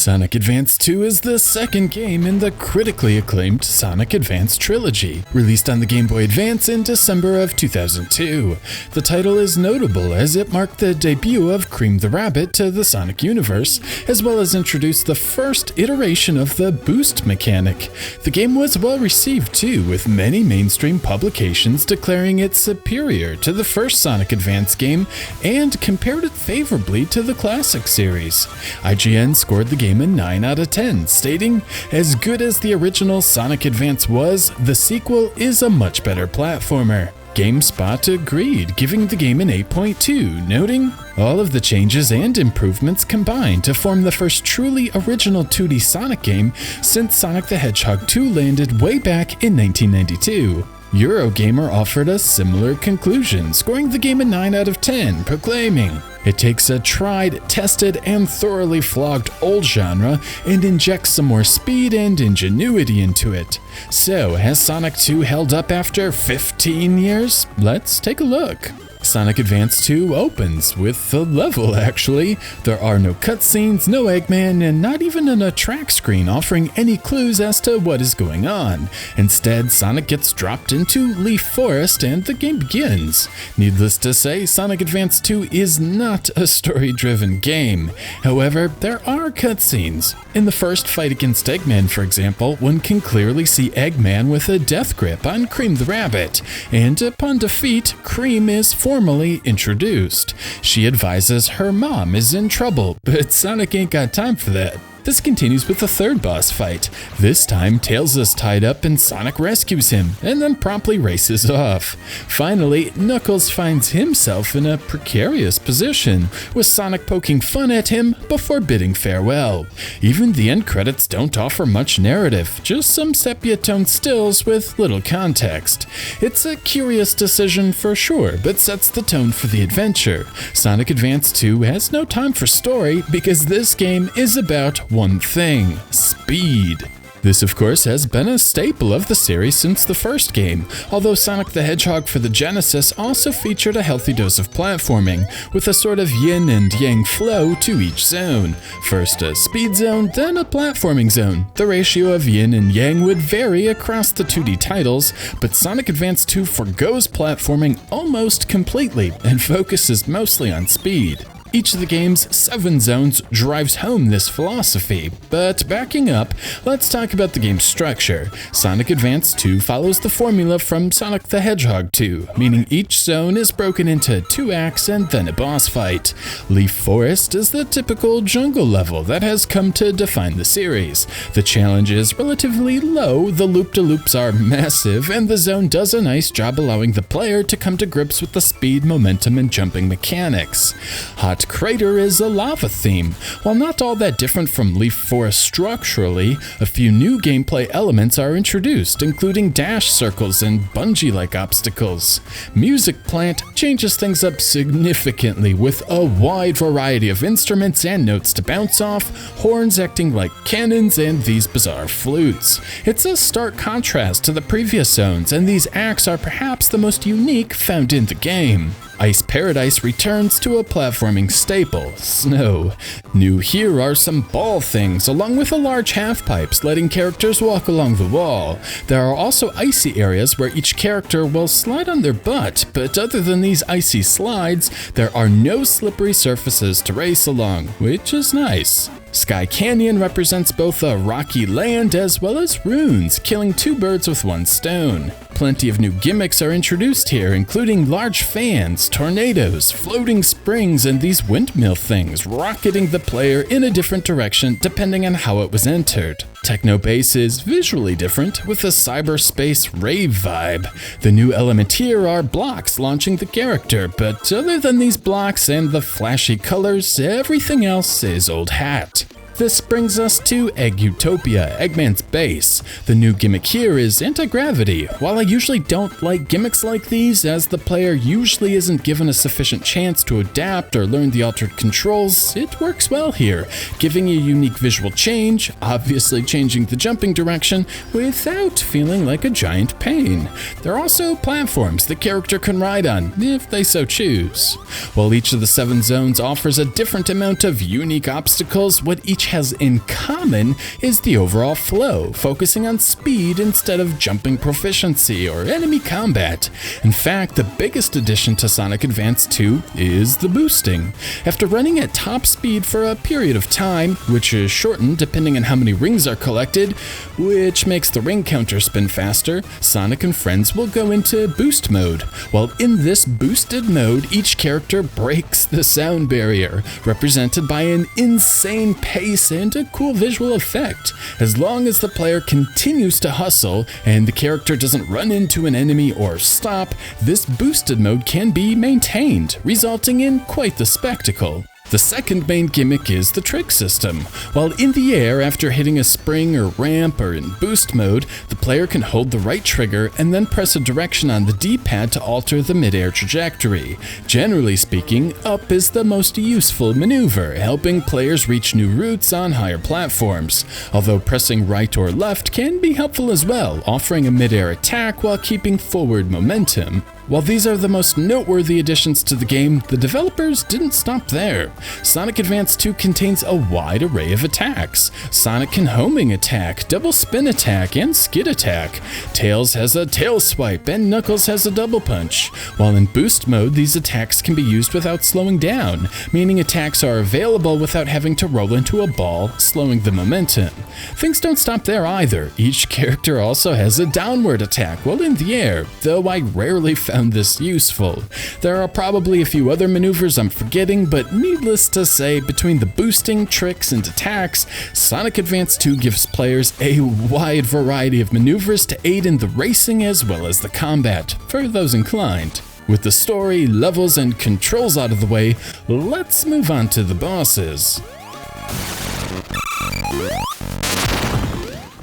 Sonic Advance 2 is the second game in the critically acclaimed Sonic Advance trilogy, released on the Game Boy Advance in December of 2002. The title is notable as it marked the debut of Cream the Rabbit to the Sonic universe, as well as introduced the first iteration of the boost mechanic. The game was well received too, with many mainstream publications declaring it superior to the first Sonic Advance game and compared it favorably to the classic series. IGN scored the game a 9 out of 10, stating, "As good as the original Sonic Advance was, the sequel is a much better platformer." GameSpot agreed, giving the game an 8.2, noting, "All of the changes and improvements combined to form the first truly original 2D Sonic game since Sonic the Hedgehog 2 landed way back in 1992. Eurogamer offered a similar conclusion, scoring the game a 9 out of 10, proclaiming, "It takes a tried, tested, and thoroughly flogged old genre and injects some more speed and ingenuity into it." So, has Sonic 2 held up after 15 years? Let's take a look. Sonic Advance 2 opens with a level, actually. There are no cutscenes, no Eggman, and not even an attract screen offering any clues as to what is going on. Instead, Sonic gets dropped into Leaf Forest and the game begins. Needless to say, Sonic Advance 2 is not a story-driven game. However, there are cutscenes. In the first fight against Eggman, for example, one can clearly see Eggman with a death grip on Cream the Rabbit, and upon defeat, Cream is formally introduced. She advises her mom is in trouble, but Sonic ain't got time for that. This continues with the third boss fight. This time, Tails is tied up and Sonic rescues him, and then promptly races off. Finally, Knuckles finds himself in a precarious position, with Sonic poking fun at him before bidding farewell. Even the end credits don't offer much narrative, just some sepia-toned stills with little context. It's a curious decision for sure, but sets the tone for the adventure. Sonic Advance 2 has no time for story because this game is about one thing: speed. This, of course, has been a staple of the series since the first game, although Sonic the Hedgehog for the Genesis also featured a healthy dose of platforming, with a sort of yin and yang flow to each zone. First a speed zone, then a platforming zone. The ratio of yin and yang would vary across the 2D titles, but Sonic Advance 2 forgoes platforming almost completely and focuses mostly on speed. Each of the game's 7 zones drives home this philosophy. But backing up, let's talk about the game's structure. Sonic Advance 2 follows the formula from Sonic the Hedgehog 2, meaning each zone is broken into 2 acts and then a boss fight. Leaf Forest is the typical jungle level that has come to define the series. The challenge is relatively low, the loop-de-loops are massive, and the zone does a nice job allowing the player to come to grips with the speed, momentum, and jumping mechanics. Hot Crater is a lava theme. While not all that different from Leaf Forest structurally, a few new gameplay elements are introduced, including dash circles and bungee-like obstacles. Music Plant changes things up significantly with a wide variety of instruments and notes to bounce off, horns acting like cannons, and these bizarre flutes. It's a stark contrast to the previous zones, and these acts are perhaps the most unique found in the game. Ice Paradise returns to a platforming staple, snow. New here are some ball things, along with a large half-pipes letting characters walk along the wall. There are also icy areas where each character will slide on their butt, but other than these icy slides, there are no slippery surfaces to race along, which is nice. Sky Canyon represents both a rocky land as well as runes, killing 2 birds with 1 stone. Plenty of new gimmicks are introduced here, including large fans, tornadoes, floating springs, and these windmill things, rocketing the player in a different direction depending on how it was entered. Techno Base is visually different, with a cyberspace rave vibe. The new element here are blocks launching the character, but other than these blocks and the flashy colors, everything else is old hat. This brings us to Egg Utopia, Eggman's base. The new gimmick here is anti-gravity. While I usually don't like gimmicks like these, as the player usually isn't given a sufficient chance to adapt or learn the altered controls, it works well here, giving a unique visual change, obviously changing the jumping direction, without feeling like a giant pain. There are also platforms the character can ride on, if they so choose. While each of the 7 zones offers a different amount of unique obstacles, what each each has in common is the overall flow, focusing on speed instead of jumping proficiency or enemy combat. In fact, the biggest addition to Sonic Advance 2 is the boosting. After running at top speed for a period of time, which is shortened depending on how many rings are collected, which makes the ring counter spin faster, Sonic and friends will go into boost mode. While in this boosted mode, each character breaks the sound barrier, represented by an insane pace and a cool visual effect. As long as the player continues to hustle and the character doesn't run into an enemy or stop, this boosted mode can be maintained, resulting in quite the spectacle. The second main gimmick is the trick system. While in the air after hitting a spring or ramp or in boost mode, the player can hold the right trigger and then press a direction on the D-pad to alter the mid-air trajectory. Generally speaking, up is the most useful maneuver, helping players reach new routes on higher platforms, although pressing right or left can be helpful as well, offering a mid-air attack while keeping forward momentum. While these are the most noteworthy additions to the game, the developers didn't stop there. Sonic Advance 2 contains a wide array of attacks. Sonic can homing attack, double spin attack, and skid attack. Tails has a tail swipe, and Knuckles has a double punch. While in boost mode, these attacks can be used without slowing down, meaning attacks are available without having to roll into a ball, slowing the momentum. Things don't stop there either. Each character also has a downward attack while in the air, though I rarely found this useful. There are probably a few other maneuvers I'm forgetting, but needless to say, between the boosting, tricks, and attacks, Sonic Advance 2 gives players a wide variety of maneuvers to aid in the racing as well as the combat, for those inclined. With the story, levels, and controls out of the way, let's move on to the bosses.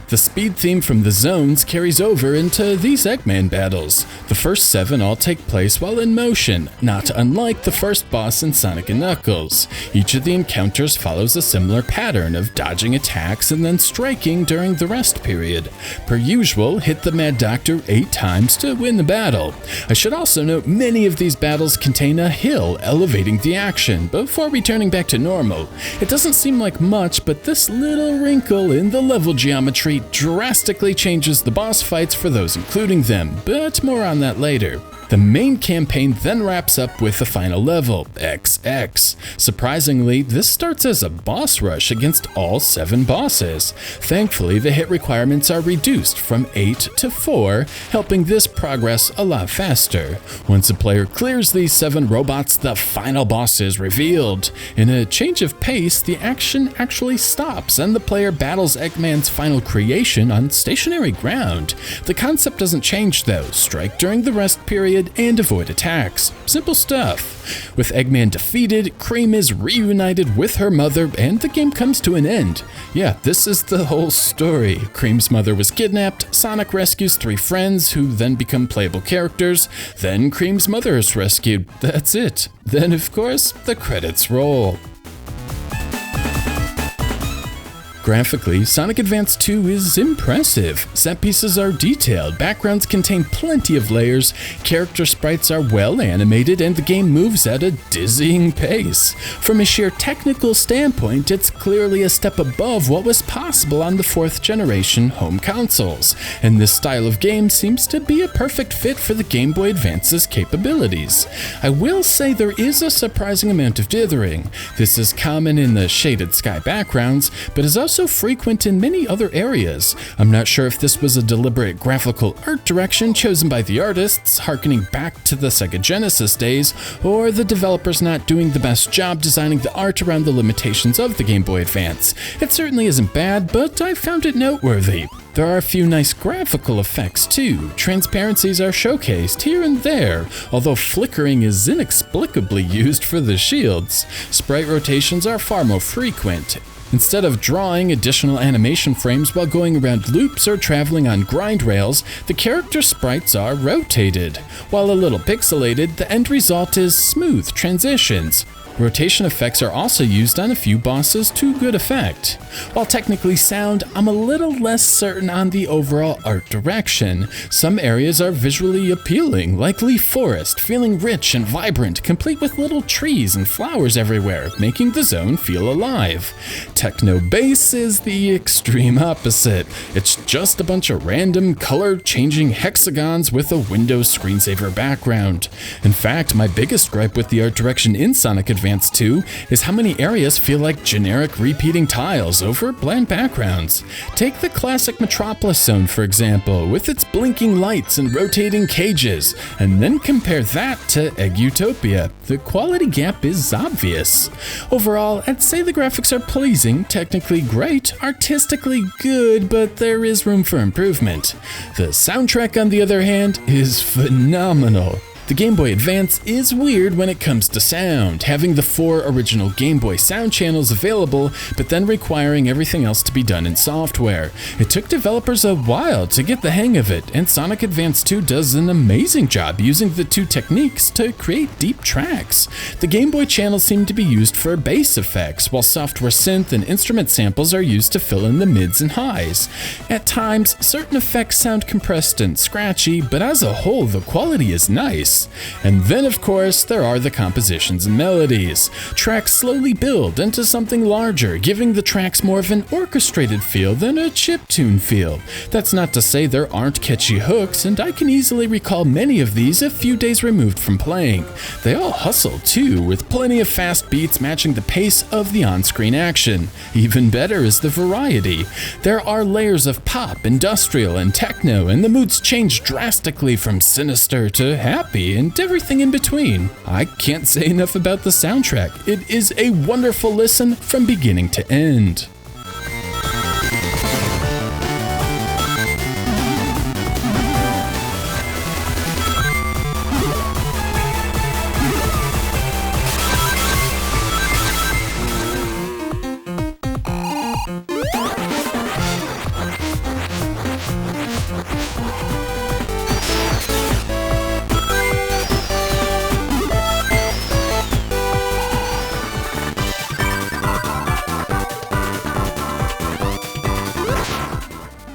The speed theme from the zones carries over into these Eggman battles. The first 7 all take place while in motion, not unlike the first boss in Sonic & Knuckles. Each of the encounters follows a similar pattern of dodging attacks and then striking during the rest period. Per usual, hit the Mad Doctor 8 times to win the battle. I should also note many of these battles contain a hill elevating the action before returning back to normal. It doesn't seem like much, but this little wrinkle in the level geometry drastically changes the boss fights for those including them, but more on that later. The main campaign then wraps up with the final level, XX. Surprisingly, this starts as a boss rush against all 7 bosses. Thankfully, the hit requirements are reduced from 8 to 4, helping this progress a lot faster. Once a player clears these 7 robots, the final boss is revealed. In a change of pace, the action actually stops and the player battles Eggman's final creation on stationary ground. The concept doesn't change though. Strike during the rest period and avoid attacks. Simple stuff. With Eggman defeated, Cream is reunited with her mother and the game comes to an end. Yeah, this is the whole story. Cream's mother was kidnapped, Sonic rescues 3 friends who then become playable characters, then Cream's mother is rescued. That's it. Then, of course, the credits roll. Graphically, Sonic Advance 2 is impressive. Set pieces are detailed, backgrounds contain plenty of layers, character sprites are well animated, and the game moves at a dizzying pace. From a sheer technical standpoint, it's clearly a step above what was possible on the 4th generation home consoles, and this style of game seems to be a perfect fit for the Game Boy Advance's capabilities. I will say there is a surprising amount of dithering. This is common in the shaded sky backgrounds, but is also frequent in many other areas. I'm not sure if this was a deliberate graphical art direction chosen by the artists, harkening back to the Sega Genesis days, or the developers not doing the best job designing the art around the limitations of the Game Boy Advance. It certainly isn't bad, but I found it noteworthy. There are a few nice graphical effects too. Transparencies are showcased here and there, although flickering is inexplicably used for the shields. Sprite rotations are far more frequent. Instead of drawing additional animation frames while going around loops or traveling on grind rails, the character sprites are rotated. While a little pixelated, the end result is smooth transitions. Rotation effects are also used on a few bosses to good effect. While technically sound, I'm a little less certain on the overall art direction. Some areas are visually appealing, like Leaf Forest, feeling rich and vibrant, complete with little trees and flowers everywhere, making the zone feel alive. Techno Bass is the extreme opposite. It's just a bunch of random color-changing hexagons with a Windows screensaver background. In fact, my biggest gripe with the art direction in Sonic Advance 2 is how many areas feel like generic repeating tiles over bland backgrounds. Take the classic Metropolis zone, for example, with its blinking lights and rotating cages, and then compare that to Egg Utopia. The quality gap is obvious. Overall, I'd say the graphics are pleasing, technically great, artistically good, but there is room for improvement. The soundtrack, on the other hand, is phenomenal. The Game Boy Advance is weird when it comes to sound, having the 4 original Game Boy sound channels available, but then requiring everything else to be done in software. It took developers a while to get the hang of it, and Sonic Advance 2 does an amazing job using the 2 techniques to create deep tracks. The Game Boy channels seem to be used for bass effects, while software synth and instrument samples are used to fill in the mids and highs. At times, certain effects sound compressed and scratchy, but as a whole, the quality is nice. And then, of course, there are the compositions and melodies. Tracks slowly build into something larger, giving the tracks more of an orchestrated feel than a chiptune feel. That's not to say there aren't catchy hooks, and I can easily recall many of these a few days removed from playing. They all hustle too, with plenty of fast beats matching the pace of the on-screen action. Even better is the variety. There are layers of pop, industrial, and techno, and the moods change drastically from sinister to happy and everything in between. I can't say enough about the soundtrack. It is a wonderful listen from beginning to end.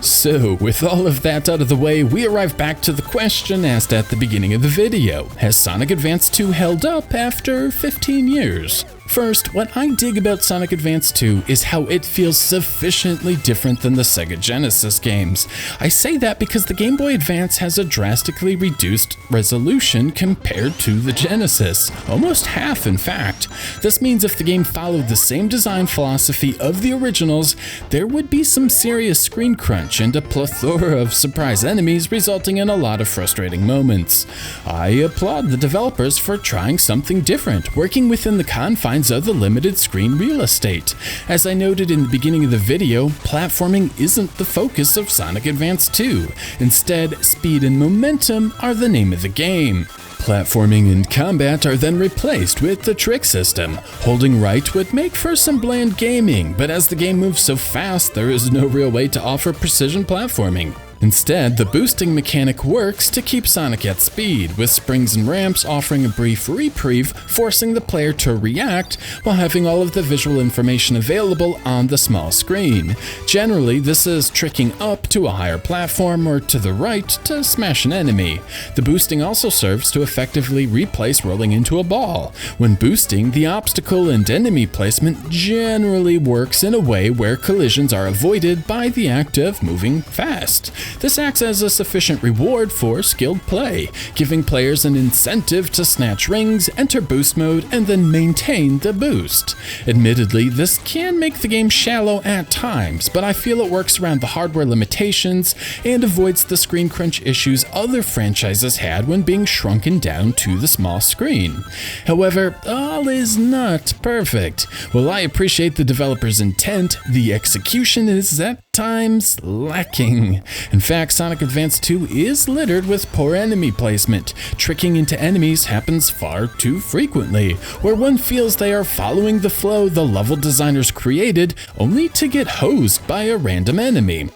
So, with all of that out of the way, we arrive back to the question asked at the beginning of the video. Has Sonic Advance 2 held up after 15 years? First, what I dig about Sonic Advance 2 is how it feels sufficiently different than the Sega Genesis games. I say that because the Game Boy Advance has a drastically reduced resolution compared to the Genesis, almost half in fact. This means if the game followed the same design philosophy of the originals, there would be some serious screen crunch and a plethora of surprise enemies, resulting in a lot of frustrating moments. I applaud the developers for trying something different, working within the confines of the limited screen real estate. As I noted in the beginning of the video, platforming isn't the focus of Sonic Advance 2. Instead, speed and momentum are the name of the game. Platforming and combat are then replaced with the trick system. Holding right would make for some bland gaming, but as the game moves so fast, there is no real way to offer precision platforming. Instead, the boosting mechanic works to keep Sonic at speed, with springs and ramps offering a brief reprieve, forcing the player to react while having all of the visual information available on the small screen. Generally, this is tricking up to a higher platform or to the right to smash an enemy. The boosting also serves to effectively replace rolling into a ball. When boosting, the obstacle and enemy placement generally works in a way where collisions are avoided by the act of moving fast. This acts as a sufficient reward for skilled play, giving players an incentive to snatch rings, enter boost mode, and then maintain the boost. Admittedly, this can make the game shallow at times, but I feel it works around the hardware limitations and avoids the screen crunch issues other franchises had when being shrunken down to the small screen. However, all is not perfect. While I appreciate the developer's intent, the execution is at times lacking. In fact, Sonic Advance 2 is littered with poor enemy placement. Tricking into enemies happens far too frequently, where one feels they are following the flow the level designers created, only to get hosed by a random enemy.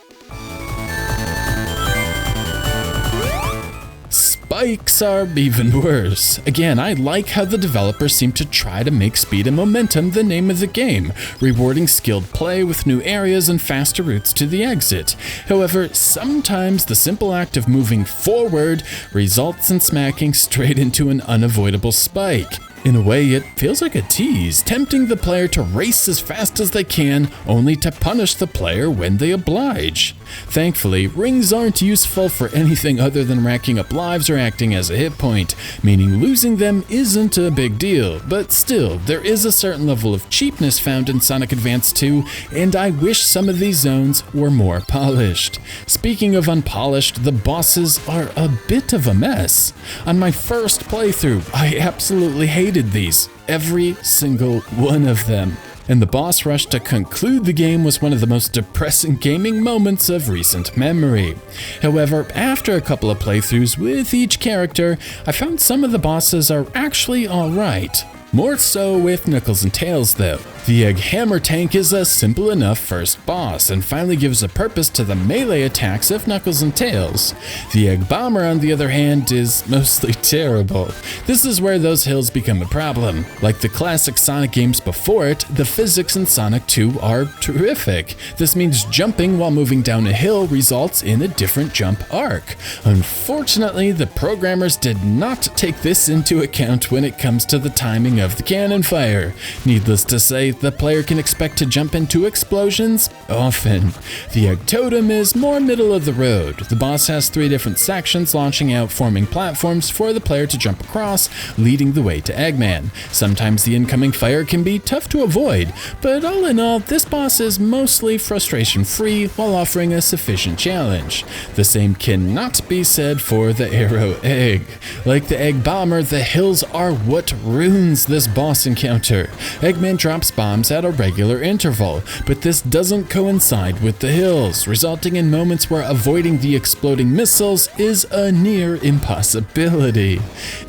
spikes are even worse. Again, I like how the developers seem to try to make speed and momentum the name of the game, rewarding skilled play with new areas and faster routes to the exit. However, sometimes the simple act of moving forward results in smacking straight into an unavoidable spike. In a way, it feels like a tease, tempting the player to race as fast as they can, only to punish the player when they oblige. Thankfully, rings aren't useful for anything other than racking up lives or acting as a hit point, meaning losing them isn't a big deal, but still, there is a certain level of cheapness found in Sonic Advance 2, and I wish some of these zones were more polished. Speaking of unpolished, the bosses are a bit of a mess. On my first playthrough, I absolutely hated these, every single one of them. And the boss rush to conclude the game was one of the most depressing gaming moments of recent memory. However, after a couple of playthroughs with each character, I found some of the bosses are actually alright. More so with Knuckles and Tails though. The Egg Hammer Tank is a simple enough first boss and finally gives a purpose to the melee attacks of Knuckles and Tails. The Egg Bomber, on the other hand, is mostly terrible. This is where those hills become a problem. Like the classic Sonic games before it, the physics in Sonic 2 are terrific. This means jumping while moving down a hill results in a different jump arc. Unfortunately, the programmers did not take this into account when it comes to the timing of the cannon fire. Needless to say, the player can expect to jump into explosions often. The Egg Totem is more middle of the road. The boss has 3 different sections launching out, forming platforms for the player to jump across, leading the way to Eggman. Sometimes the incoming fire can be tough to avoid, but all in all, this boss is mostly frustration-free while offering a sufficient challenge. The same cannot be said for the Arrow Egg. Like the Egg Bomber, the hills are what ruins this boss encounter. Eggman drops bombs at a regular interval, but this doesn't coincide with the hills, resulting in moments where avoiding the exploding missiles is a near impossibility.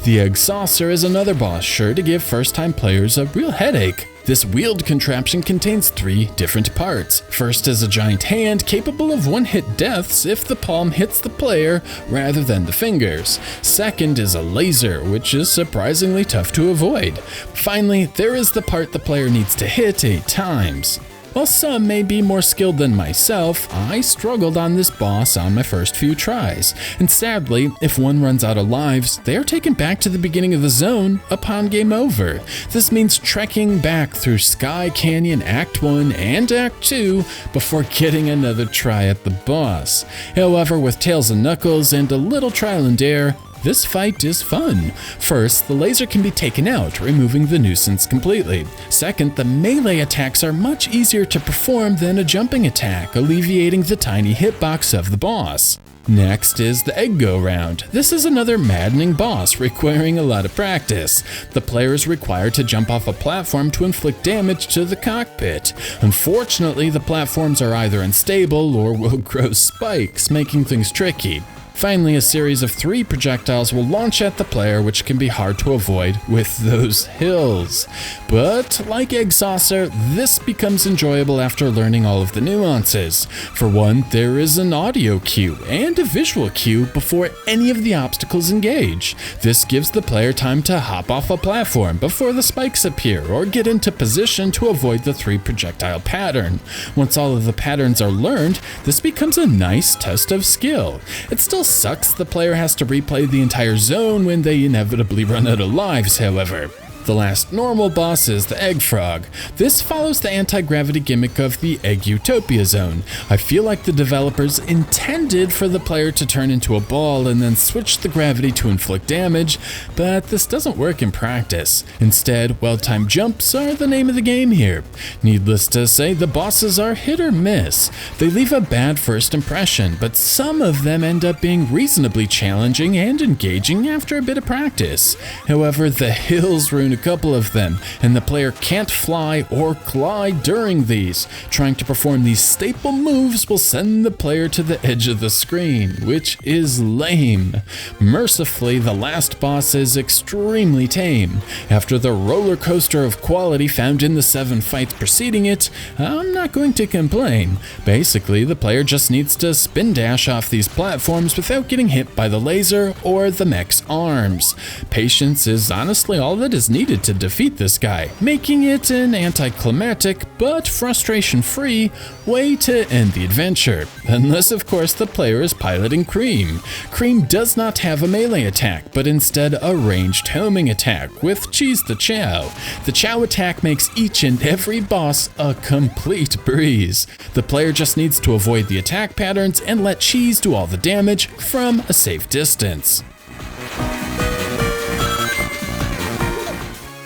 The Egg Saucer is another boss sure to give first-time players a real headache. This wheeled contraption contains 3 different parts. First is a giant hand capable of one-hit deaths if the palm hits the player rather than the fingers. Second is a laser, which is surprisingly tough to avoid. Finally, there is the part the player needs to hit 8 times. While some may be more skilled than myself, I struggled on this boss on my first few tries, and sadly, if one runs out of lives, they are taken back to the beginning of the zone upon game over. This means trekking back through Sky Canyon Act 1 and Act 2 before getting another try at the boss. However, with Tails and Knuckles and a little trial and error, this fight is fun. First, the laser can be taken out, removing the nuisance completely. Second, the melee attacks are much easier to perform than a jumping attack, alleviating the tiny hitbox of the boss. Next is the Egg Go-Round. This is another maddening boss, requiring a lot of practice. The player is required to jump off a platform to inflict damage to the cockpit. Unfortunately, the platforms are either unstable or will grow spikes, making things tricky. Finally, a series of 3 projectiles will launch at the player, which can be hard to avoid with those hills. But like Egg Saucer, this becomes enjoyable after learning all of the nuances. For one, there is an audio cue and a visual cue before any of the obstacles engage. This gives the player time to hop off a platform before the spikes appear or get into position to avoid the 3 projectile pattern. Once all of the patterns are learned, this becomes a nice test of skill. It still sucks the player has to replay the entire zone when they inevitably run out of lives, however. The last normal boss is the Egg Frog. This follows the anti-gravity gimmick of the Egg Utopia zone. I feel like the developers intended for the player to turn into a ball and then switch the gravity to inflict damage, but this doesn't work in practice. Instead, well-timed jumps are the name of the game here. Needless to say, the bosses are hit or miss. They leave a bad first impression, but some of them end up being reasonably challenging and engaging after a bit of practice. However, the hills ruin a couple of them, and the player can't fly or glide during these. Trying to perform these staple moves will send the player to the edge of the screen, which is lame. Mercifully, the last boss is extremely tame. After the roller coaster of quality found in the 7 fights preceding it, I'm not going to complain. Basically, the player just needs to spin dash off these platforms without getting hit by the laser or the mech's arms. Patience is honestly all that is needed to defeat this guy, making it an anticlimactic but frustration-free way to end the adventure. Unless, of course, the player is piloting Cream. Cream does not have a melee attack, but instead a ranged homing attack with Cheese the Chow. The Chow attack makes each and every boss a complete breeze. The player just needs to avoid the attack patterns and let Cheese do all the damage from a safe distance.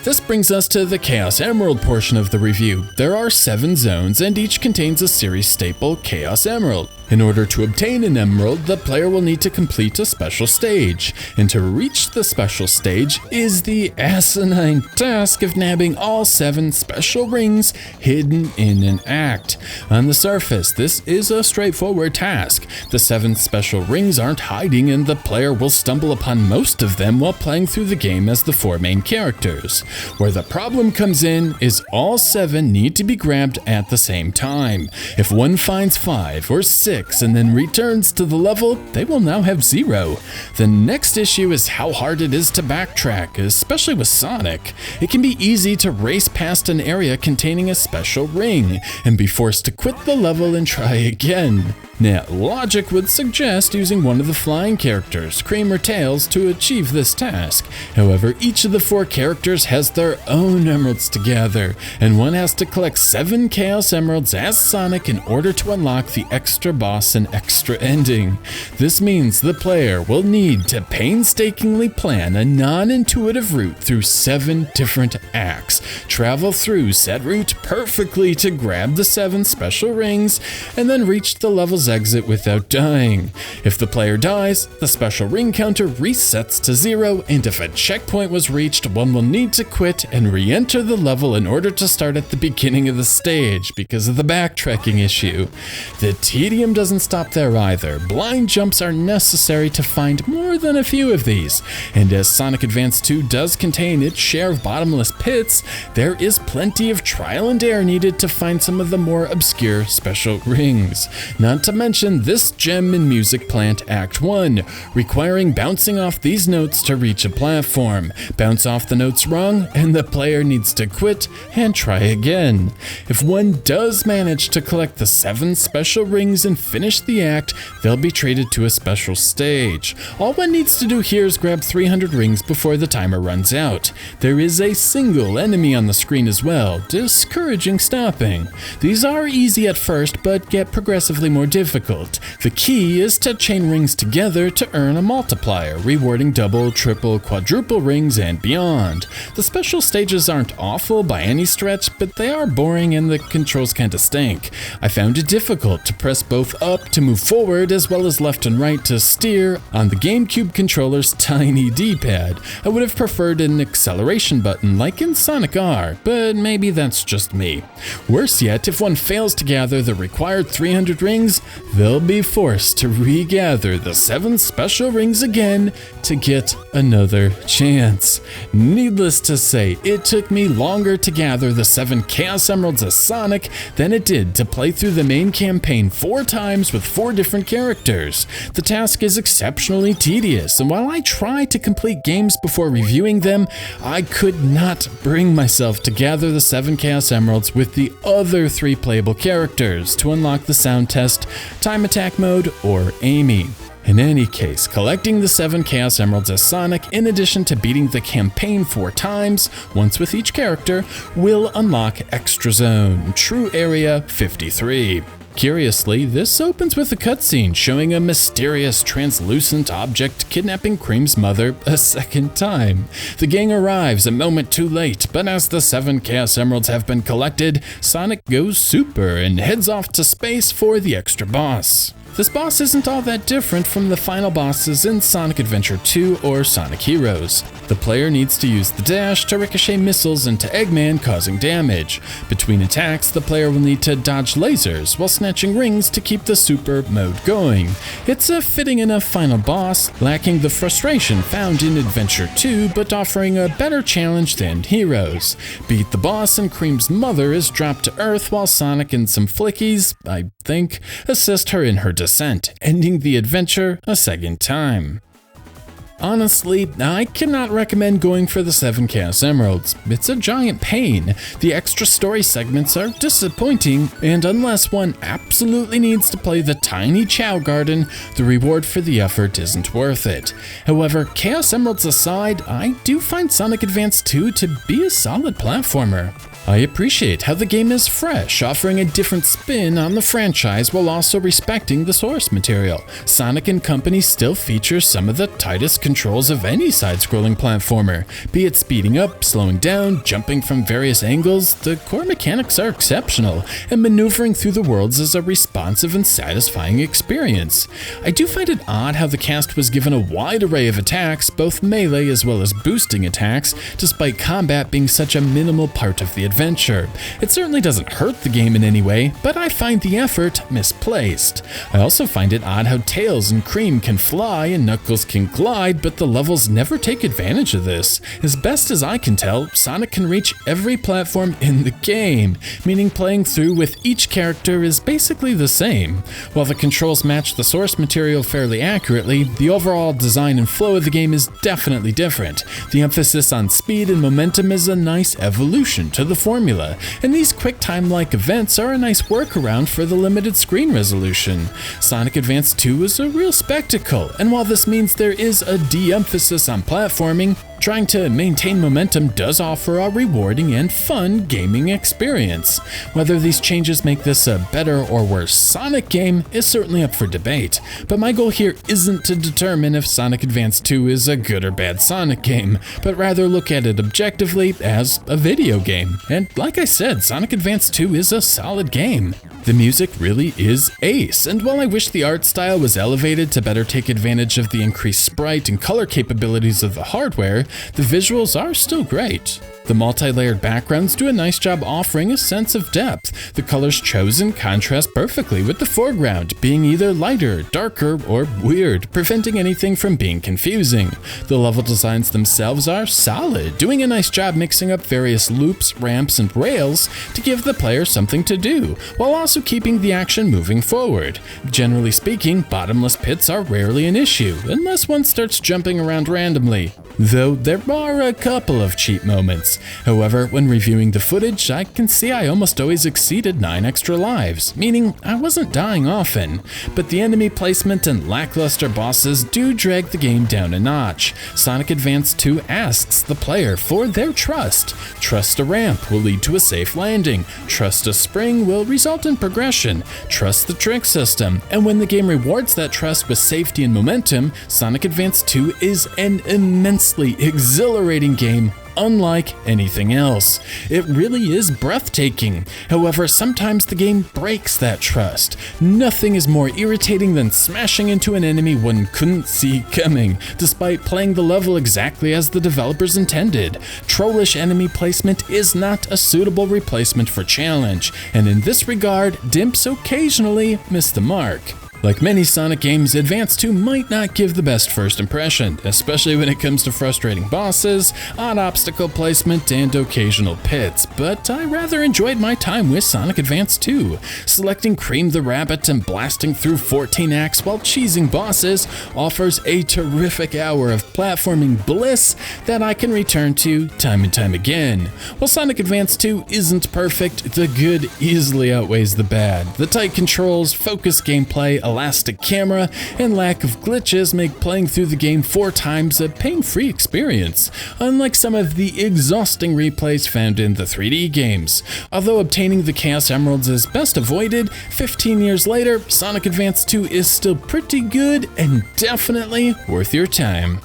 This brings us to the Chaos Emerald portion of the review. There are 7 zones and each contains a series staple, Chaos Emerald. In order to obtain an emerald, the player will need to complete a special stage, and to reach the special stage is the asinine task of nabbing all 7 special rings hidden in an act. On the surface, this is a straightforward task. The 7 special rings aren't hiding, and the player will stumble upon most of them while playing through the game as the 4 main characters. Where the problem comes in is all 7 need to be grabbed at the same time. If one finds 5 or 6 and then returns to the level, they will now have 0. The next issue is how hard it is to backtrack, especially with Sonic. It can be easy to race past an area containing a special ring and be forced to quit the level and try again. Now, logic would suggest using one of the flying characters, Cream or Tails, to achieve this task. However, each of the 4 characters has their own emeralds to gather, and one has to collect 7 Chaos Emeralds as Sonic in order to unlock the extra boss and extra ending. This means the player will need to painstakingly plan a non-intuitive route through 7 different acts, travel through said route perfectly to grab the 7 special rings, and then reach the level's exit without dying. If the player dies, the special ring counter resets to 0, and if a checkpoint was reached, one will need to quit and re-enter the level in order to start at the beginning of the stage because of the backtracking issue. The tedium doesn't stop there either. Blind jumps are necessary to find more than a few of these, and as Sonic Advance 2 does contain its share of bottomless pits, there is plenty of trial and error needed to find some of the more obscure special rings. Not to mention this gem in Music Plant Act 1, requiring bouncing off these notes to reach a platform. Bounce off the notes wrong, and the player needs to quit and try again. If one does manage to collect the 7 special rings and finish the act, they'll be treated to a special stage. All one needs to do here is grab 300 rings before the timer runs out. There is a single enemy on the screen as well, discouraging stopping. These are easy at first, but get progressively more difficult. The key is to chain rings together to earn a multiplier, rewarding double, triple, quadruple rings and beyond. The special stages aren't awful by any stretch, but they are boring and the controls kinda stink. I found it difficult to press both up to move forward as well as left and right to steer on the GameCube controller's tiny D-pad. I would have preferred an acceleration button like in Sonic R, but maybe that's just me. Worse yet, if one fails to gather the required 300 rings, they'll be forced to regather the 7 special rings again to get another chance. Needless to say, it took me longer to gather the 7 Chaos Emeralds as Sonic than it did to play through the main campaign 4 times with 4 different characters. The task is exceptionally tedious, and while I try to complete games before reviewing them, I could not bring myself to gather the 7 Chaos Emeralds with the other 3 playable characters to unlock the sound test, time attack mode, or Amy. In any case, collecting the 7 Chaos Emeralds as Sonic, in addition to beating the campaign 4 times, once with each character, will unlock Extra Zone, True Area 53. Curiously, this opens with a cutscene showing a mysterious translucent object kidnapping Cream's mother a second time. The gang arrives a moment too late, but as the 7 Chaos Emeralds have been collected, Sonic goes super and heads off to space for the extra boss. this boss isn't all that different from the final bosses in Sonic Adventure 2 or Sonic Heroes. The player needs to use the dash to ricochet missiles into Eggman, causing damage. Between attacks, the player will need to dodge lasers while snatching rings to keep the super mode going. It's a fitting enough final boss, lacking the frustration found in Adventure 2 but offering a better challenge than Heroes. Beat the boss and Cream's mother is dropped to Earth while Sonic and some flickies, I think, assist her in her descent, ending the adventure a second time. Honestly, I cannot recommend going for the 7 Chaos Emeralds. It's a giant pain. The extra story segments are disappointing, and unless one absolutely needs to play the tiny Chow Garden, the reward for the effort isn't worth it. However, Chaos Emeralds aside, I do find Sonic Advance 2 to be a solid platformer. I appreciate how the game is fresh, offering a different spin on the franchise while also respecting the source material. Sonic & Company still features some of the tightest controls of any side-scrolling platformer. Be it speeding up, slowing down, jumping from various angles, the core mechanics are exceptional, and maneuvering through the worlds is a responsive and satisfying experience. I do find it odd how the cast was given a wide array of attacks, both melee as well as boosting attacks, despite combat being such a minimal part of the adventure. It certainly doesn't hurt the game in any way, but I find the effort misplaced. I also find it odd how Tails and Cream can fly and Knuckles can glide, but the levels never take advantage of this. As best as I can tell, Sonic can reach every platform in the game, meaning playing through with each character is basically the same. While the controls match the source material fairly accurately, the overall design and flow of the game is definitely different. The emphasis on speed and momentum is a nice evolution to the formula, and these QuickTime-like events are a nice workaround for the limited screen resolution. Sonic Advance 2 is a real spectacle, and while this means there is a de-emphasis on platforming, trying to maintain momentum does offer a rewarding and fun gaming experience. Whether these changes make this a better or worse Sonic game is certainly up for debate, but my goal here isn't to determine if Sonic Advance 2 is a good or bad Sonic game, but rather look at it objectively as a video game. And like I said, Sonic Advance 2 is a solid game. The music really is ace, and while I wish the art style was elevated to better take advantage of the increased sprite and color capabilities of the hardware, the visuals are still great. The multi-layered backgrounds do a nice job offering a sense of depth. The colors chosen contrast perfectly with the foreground, being either lighter, darker, or weird, preventing anything from being confusing. The level designs themselves are solid, doing a nice job mixing up various loops, ramps, and rails to give the player something to do, while also keeping the action moving forward. Generally speaking, bottomless pits are rarely an issue, unless one starts jumping around randomly, though there are a couple of cheap moments. However, when reviewing the footage, I can see I almost always exceeded 9 extra lives, meaning I wasn't dying often. But the enemy placement and lackluster bosses do drag the game down a notch. Sonic Advance 2 asks the player for their trust. Trust a ramp will lead to a safe landing. Trust a spring will result in progression. Trust the trick system. And when the game rewards that trust with safety and momentum, Sonic Advance 2 is an immensely exhilarating game unlike anything else. It really is breathtaking. However, sometimes the game breaks that trust. Nothing is more irritating than smashing into an enemy one couldn't see coming, despite playing the level exactly as the developers intended. Trollish enemy placement is not a suitable replacement for challenge, and in this regard, dimps occasionally miss the mark. Like many Sonic games, Advance 2 might not give the best first impression, especially when it comes to frustrating bosses, odd obstacle placement, and occasional pits, but I rather enjoyed my time with Sonic Advance 2. Selecting Cream the Rabbit and blasting through 14 acts while cheesing bosses offers a terrific hour of platforming bliss that I can return to time and time again. While Sonic Advance 2 isn't perfect, the good easily outweighs the bad. The tight controls, focused gameplay, elastic camera, and lack of glitches make playing through the game 4 times a pain-free experience, unlike some of the exhausting replays found in the 3D games. Although obtaining the Chaos Emeralds is best avoided, 15 years later, Sonic Advance 2 is still pretty good and definitely worth your time.